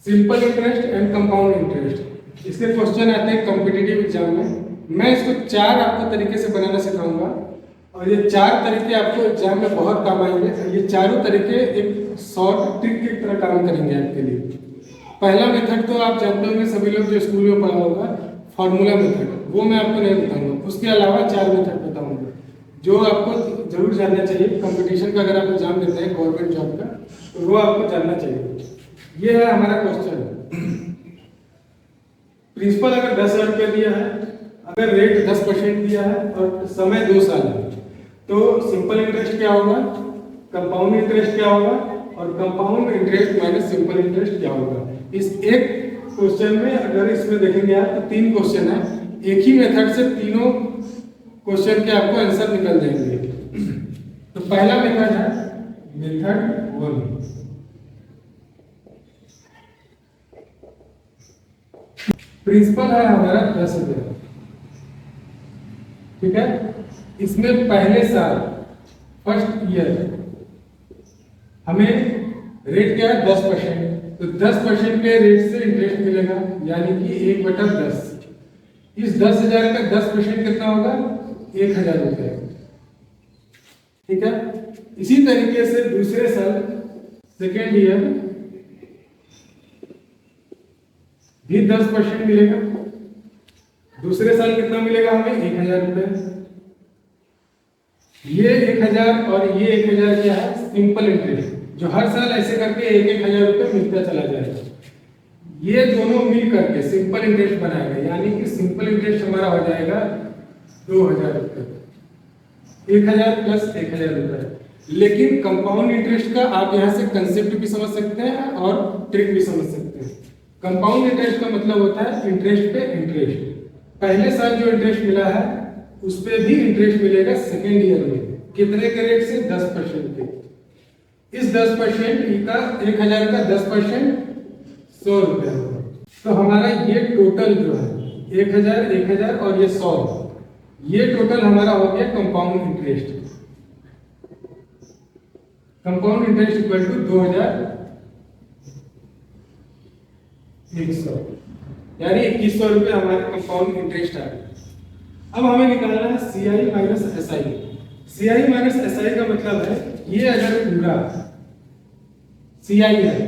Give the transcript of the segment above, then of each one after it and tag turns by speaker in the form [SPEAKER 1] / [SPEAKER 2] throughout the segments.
[SPEAKER 1] Simple interest and compound interest. इसके question आते हैं कॉम्पिटिटिव एग्जाम में। मैं इसको 4 आपको तरीके से बनाना सिखाऊंगा और ये 4 तरीके आपको एग्जाम में बहुत काम आएंगे। ये चारों तरीके एक शॉर्ट ट्रिक की तरह काम करेंगे आपके लिए। पहला मेथड तो आप जानते होंगे, सभी लोग जो स्कूल में पढ़ा होगा, फॉर्मूला मेथड, वो मैं आपको नहीं बताऊंगा। उसके अलावा 4 मेथड बताऊंगा जो आपको जरूर जानना चाहिए। कंपटीशन का अगर आप एग्जाम देते हैं गवर्नमेंट जॉब का, तो वो आपको जानना चाहिए। ये है हमारा क्वेश्चन। प्रिंसिपल अगर 10,000 रुपये दिया है, अगर रेट 10% दिया है और समय 2 साल है, तो सिंपल इंटरेस्ट क्या होगा, कंपाउंड इंटरेस्ट क्या होगा और compound interest minus simple interest क्या होगा। इस एक क्वेश्चन में अगर इसमें देखेंगे आप तो 3 क्वेश्चन है। एक ही मेथड से तीनों क्वेश्चन के आपको आंसर निकल जाएंगे। तो पहला मेथड है मेथड 1। प्रिंसिपल है हमारा 10,000, ठीक है। इसमें पहले साल फर्स्ट ईयर हमें रेट क्या है 10%, तो 10% के रेट से इंटरेस्ट मिलेगा, यानी कि 1/10। इस 10,000 का 10% कितना होगा, 1,000 रुपये, ठीक है। इसी तरीके से दूसरे साल सेकेंड ईयर भी 10% मिलेगा। दूसरे साल कितना मिलेगा हमें, 1,000 रुपये। ये 1,000 और ये 1,000 क्या है, सिंपल इंटरेस्ट, जो हर साल ऐसे करके 1,000 रुपये मिलता चला जाएगा। ये दोनों मिल करके सिंपल इंटरेस्ट बनाएगा, यानी कि सिंपल इंटरेस्ट हमारा हो जाएगा 2,000 रुपये। 1,000 प्लस 1,000 रुपये। लेकिन कंपाउंड इंटरेस्ट का आप यहाँ से कंसेप्ट भी समझ सकते हैं और ट्रिक भी समझ सकते हैं। कंपाउंड इंटरेस्ट का मतलब होता है इंटरेस्ट पे इंटरेस्ट। पहले साल जो इंटरेस्ट मिला है उस पे भी इंटरेस्ट मिलेगा सेकेंड ईयर में। कितने के रेट से, 10% के। इस 10% का 1,000 का 10% 100 रुपये होगा। तो हमारा ये टोटल जो है 1,000, 1,000 और ये 100, ये टोटल हमारा हो गया compound interest. Compound interest equal to 2,100, यानी 2,100 रुपये हमारे कंपाउंड इंटरेस्ट आ गया। अब हमें निकालना है CI minus SI। CI minus SI का मतलब है ये अगर पूरा CI है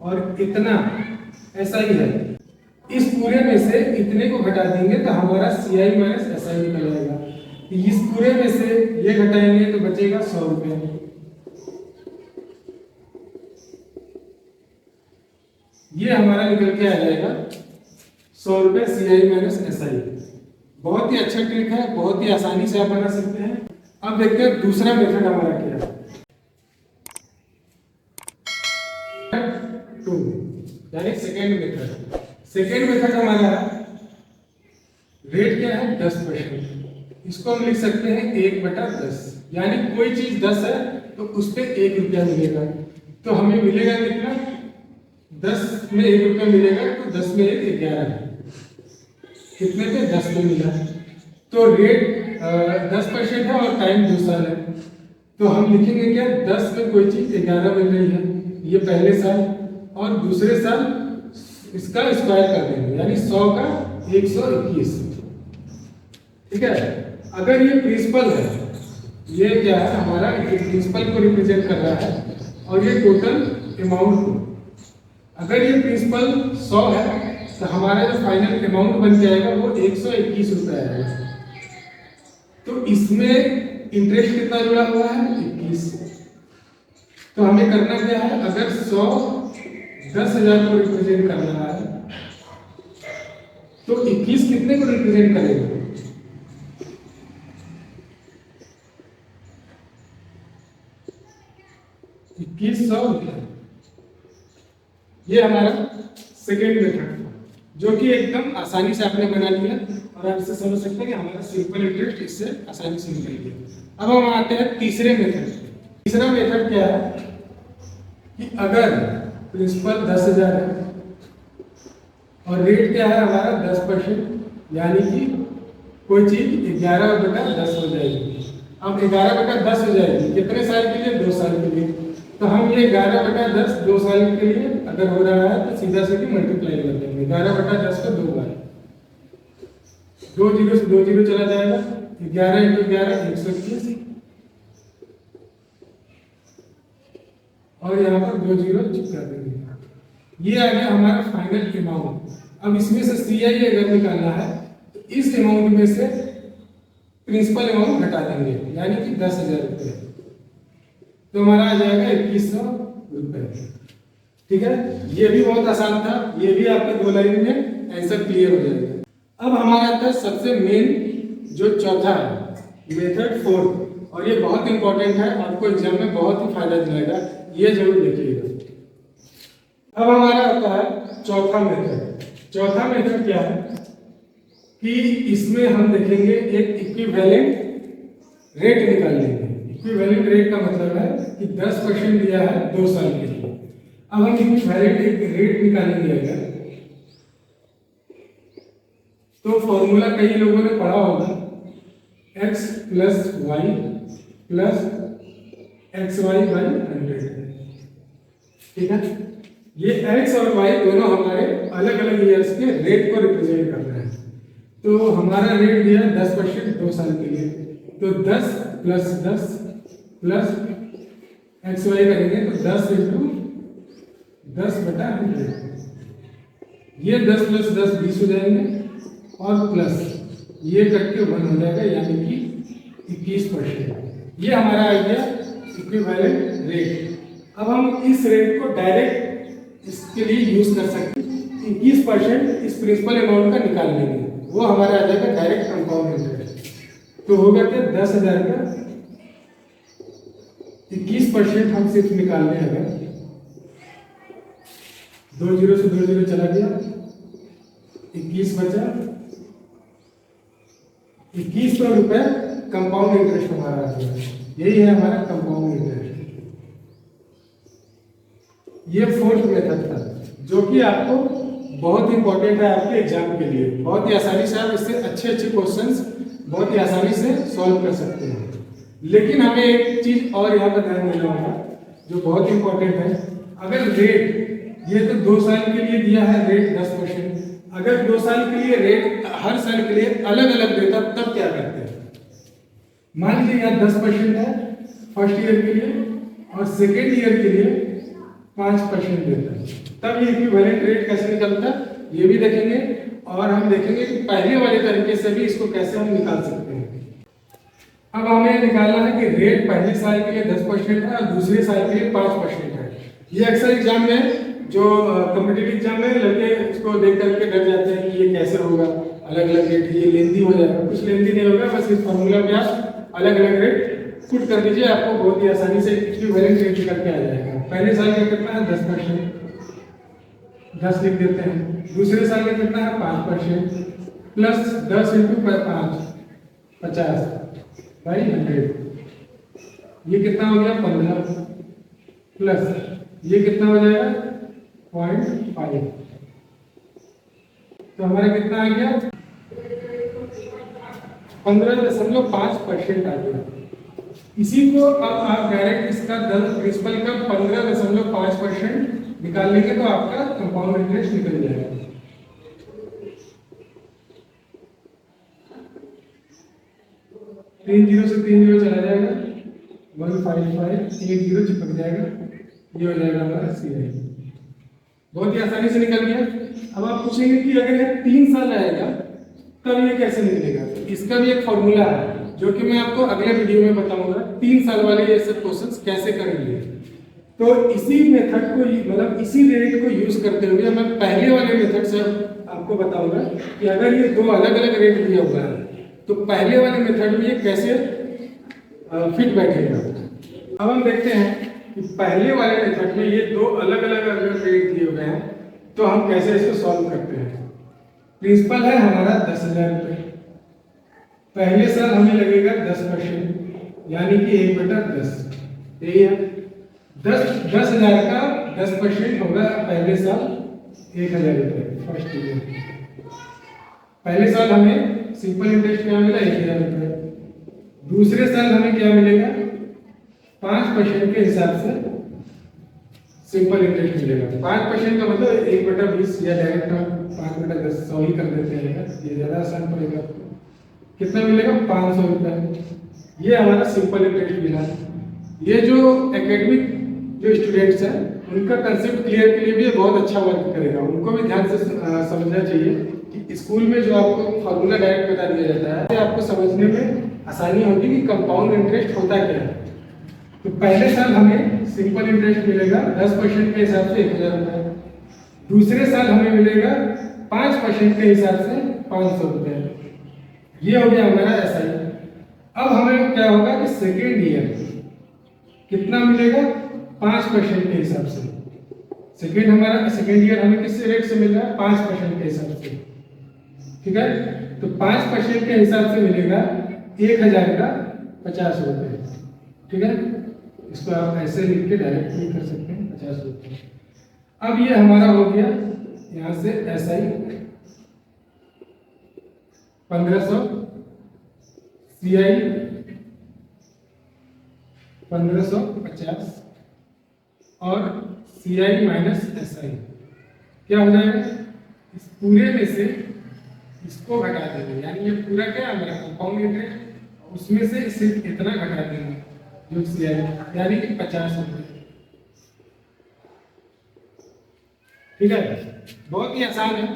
[SPEAKER 1] और इतना SI है, इस पूरे में से इतने को घटा देंगे तो हमारा CI माइनस SI निकल जाएगा। इस पूरे में से ये घटाएंगे तो बचेगा 100 रुपये। ये हमारा निकल के आ जाएगा 100 रुपये CI माइनस SI। बहुत ही अच्छा ट्रिक है, बहुत ही आसानी से आप बना सकते हैं। अब देखते हैं दूसरा मेथड हमारा क्या है, 2, यानी सेकेंड मेथड। सेकेंड मेथड हमारा रेट क्या है, 10%। इसको हम लिख सकते हैं 1/10, यानी कोई चीज 10 है तो उस पर 1 रुपया मिलेगा। तो हमें मिलेगा कितना, 10 में 1 रुपया मिलेगा, तो 10 में 1 11 है। कितने पे, 10 में मिला। तो रेट 10% है और टाइम 2 साल है, तो हम लिखेंगे क्या, 10 में कोई चीज 11 मिल रही है, ये पहले साल, और दूसरे साल इसका स्क्वायर कर देंगे, यानी 100 का 121, ठीक है। अगर ये प्रिंसिपल है, ये क्या है हमारा, ये प्रिंसिपल को रिप्रेजेंट कर रहा है और ये टोटल अमाउंट को। अगर ये प्रिंसिपल 100 है तो हमारा जो फाइनल अमाउंट बन जाएगा वो 121 रुपये आएगा। तो इसमें इंटरेस्ट कितना जुड़ा हुआ है, 21। तो हमें करना क्या है, अगर 100 10,000 को रिप्रेजेंट कर रहा है तो 21 कितने को रिप्रेजेंट करेगा, 2100 रुपये। ये हमारा सेकेंड मेथड था, जो कि एकदम आसानी से आपने बना लिया और आप इससे समझ सकते हैं कि हमारा सिंपल इंटरेस्ट इससे आसानी से निकल गया। अब हम आते हैं तीसरे मेथड। तीसरा मेथड क्या है कि अगर प्रिंसिपल 10,000 है और रेट क्या है हमारा 10%, यानी कि कोई चीज 11/10 हो जाएगी। अब 11/10 हो जाएगी कितने साल के लिए, 2 साल के लिए। तो हम ये 11/10 2 साल के लिए अगर हो रहा है तो सीधा सीधी मल्टीप्लाई कर देंगे। 11/10 का 2 बार, 2 जीरो से 2 जीरो चला जाएगा, 11 × 11 121, और यहाँ पर 2 जीरो चिपका देंगे। ये आ गया हमारा फाइनल अमाउंट। अब इसमें से CI अगर निकालना है तो इस अमाउंट में से प्रिंसिपल अमाउंट घटा देंगे, यानी कि 10,000 रुपये, तो हमारा आ जाएगा 2100 रुपये। ठीक है, ये भी बहुत आसान था, ये भी आपके 2 लाइन में आंसर क्लियर हो जाएगा। अब हमारा था सबसे मेन जो चौथा है मेथड 4, और ये बहुत इंपॉर्टेंट है, आपको एग्जाम में बहुत ही फायदा दिलाएगा, ये जरूर देखिएगा। अब हमारा आता है चौथा मेथड। चौथा मेथड क्या है कि इसमें हम देखेंगे एक इक्विवेलेंट रेट निकाल लेंगे। इक्विवेलेंट रेट का मतलब है कि 10% दिया है 2 साल के लिए। अब हम इक्विवेलेंट एक रेट निकालेंगे अगर, तो फॉर्मूला कई लोगों ने पढ़ा होगा, x + y + xy/100। ठीक है, ये x और y दोनों हमारे अलग अलग ईयर्स के रेट को रिप्रेजेंट कर रहे हैं। तो हमारा रेट दिया 10% 2 साल के लिए, तो 10 + 10 + xy करेंगे तो 10 × 10/100। ये 10 + 10 20 हो जाएंगे, और प्लस ये करके 1 हो जाएगा, यानी कि 21%। ये हमारा आ गया इक्विवेलेंट रेट। अब हम इस रेट को डायरेक्ट इसके लिए यूज कर सकते हैं। 21% इस प्रिंसिपल अमाउंट का निकाल लेंगे, वो हमारा आ जाएगा डायरेक्ट कंपाउंड इंटरेस्ट। तो होगा क्या, 10,000 का 21% हम सिर्फ निकाल लें अगर, 2 जीरो से 2 जीरो चला गया, 21 बचा, 2100 रुपए कंपाउंड इंटरेस्ट हमारा आ गया। यही है हमारा कंपाउंड इंटरेस्ट। ये 4th मेथड था, जो कि आपको बहुत इंपॉर्टेंट है आपके एग्जाम के लिए। बहुत ही आसानी से आप इससे अच्छे क्वेश्चंस बहुत ही आसानी से सॉल्व कर सकते हैं। लेकिन हमें एक चीज और यहाँ पर ध्यान देना होगा जो बहुत इंपॉर्टेंट है। अगर रेट, ये तो 2 साल के लिए दिया है रेट 10%, अगर 2 साल के लिए रेट हर साल के लिए अलग अलग देता तब क्या करते हैं? मान लीजिए यहाँ 10% है फर्स्ट ईयर के लिए, और सेकेंड ईयर के लिए 5% देता है, तब ये इक्विवेलेंट रेट कैसे निकलता है ये भी देखेंगे। और हम देखेंगे कि पहले वाले तरीके से भी इसको कैसे हम निकाल सकते हैं। अब हमें निकालना है कि रेट पहले साल के लिए 10% है और दूसरे साल के लिए 5% है। ये अक्सर एग्जाम में जो कॉम्पिटिटिव एग्जाम में लड़के इसको देख करके डर जाते हैं कि ये कैसे होगा, अलग अलग रेट, ये लेंदी हो जाएगा। कुछ लेंदी नहीं होगा, बस इस फॉर्मूला पे आप अलग अलग रेट पुट कर दीजिए, आपको बहुत ही आसानी से इक्विवेलेंट रेट निकल के आ जाएगा। पहले साल का कितना है 10%, 10 लिख देते हैं। दूसरे साल का कितना है 5%, प्लस 10 × 5 50/100। ये कितना हो गया 15, प्लस ये कितना हो जाएगा 0.5, तो हमारा कितना आ गया 15.5% आ गया। इसी को अब आप डायरेक्ट इसका प्रिंसिपल का 15.5% निकाल लेंगे तो आपका कंपाउंड इंटरेस्ट निकल जाएगा। तीन जीरो से 3 जीरो चला जाएगा, 155, 1 जीरो चिपक जाएगा, ये हो जाएगा हमारा CI। बहुत ही आसानी से निकल गया। अब आप पूछेंगे कि अगर ये 3 साल रहेगा तब ये कैसे निकलेगा? इसका भी एक फॉर्मूला है जो कि मैं आपको अगले वीडियो में बताऊंगा। 3 साल वाले ये सब क्वेश्चंस कैसे करेंगे। तो इसी मेथड को, मतलब इसी रेट को यूज करते हुए मैं पहले वाले मेथड से आपको बताऊंगा कि अगर ये 2 अलग अलग रेट दिया हुआ है तो पहले वाले मेथड में ये कैसे फिट बैठेगा। अब हम देखते हैं कि पहले वाले मेथड में ये 2 अलग अलग अगर रेट दिए हुए हैं तो हम कैसे इसको सॉल्व करते हैं। प्रिंसिपल है हमारा 10,000 रुपये, पहले साल हमें लगेगा 10%, यानी कि 1/10, यही है 10,000 का 10% होगा पहले साल 1,000 रुपये फर्स्ट ईयर। पहले साल हमें सिंपल इंटरेस्ट क्या मिला 1,000 रुपये, दूसरे साल हमें क्या मिलेगा 5% के हिसाब से सिंपल इंटरेस्ट मिलेगा। 5% का मतलब 1/20 या डायरेक्ट हम 5/10 100 ही कर देते हैं, ये ज़्यादा आसान पड़ेगा। कितना मिलेगा? 500 रुपये। ये हमारा सिंपल इंटरेस्ट मिला। ये जो एकेडमिक जो स्टूडेंट्स हैं उनका कंसेप्ट क्लियर के लिए भी ये बहुत अच्छा वर्क करेगा। उनको भी ध्यान से समझना चाहिए कि स्कूल में जो आपको फॉर्मूला डायरेक्ट बता दिया जाता है आपको समझने में आसानी होगी कि कंपाउंड इंटरेस्ट होता क्या है। तो पहले साल हमें सिंपल इंटरेस्ट मिलेगा 10% के हिसाब से 1000 रुपये। दूसरे साल हमें मिलेगा 5% के हिसाब से 500 रुपये। ये हो गया हमारा SI। अब हमें क्या होगा कि सेकेंड ईयर कितना मिलेगा? 5% के हिसाब से। सेकेंड ईयर हमें किस रेट से मिल रहा है? 5% के हिसाब से। ठीक है, तो 5% के हिसाब से मिलेगा 1000 का 50 रुपये। ठीक है, इसको आप ऐसे लिख के डायरेक्ट भी कर सकते हैं 50 रुपये। अब ये हमारा हो गया यहाँ से SI 1500, CI 1550 और CI माइनस SI क्या हो जाएगा? इस पूरे में से इसको घटा देंगे, यानी ये पूरा क्या है हमारा कंपाउंड इंटरेस्ट, उसमें से सिर्फ इतना घटा देंगे जो CI, यानी कि 50 रुपये। ठीक है, बहुत ही आसान है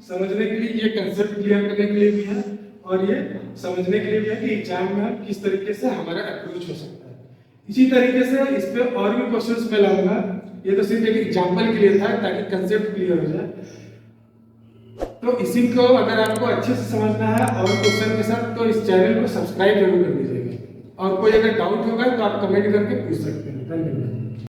[SPEAKER 1] समझने के लिए, ये कंसेप्ट क्लियर करने के लिए भी है और ये समझने के लिए भी है कि एग्जाम में किस तरीके से हमारा अप्रोच हो सकता है। इसी तरीके से इस पे और भी क्वेश्चंस मैं लाऊंगा। ये तो सिर्फ एक एग्जांपल के लिए था ताकि कंसेप्ट क्लियर हो जाए। तो इसी को अगर आपको अच्छे से समझना है और क्वेश्चन के साथ, तो इस चैनल को सब्सक्राइब जरूर कर दीजिएगा। और कोई अगर डाउट होगा तो आप कमेंट करके पूछ सकते हैं। धन्यवाद।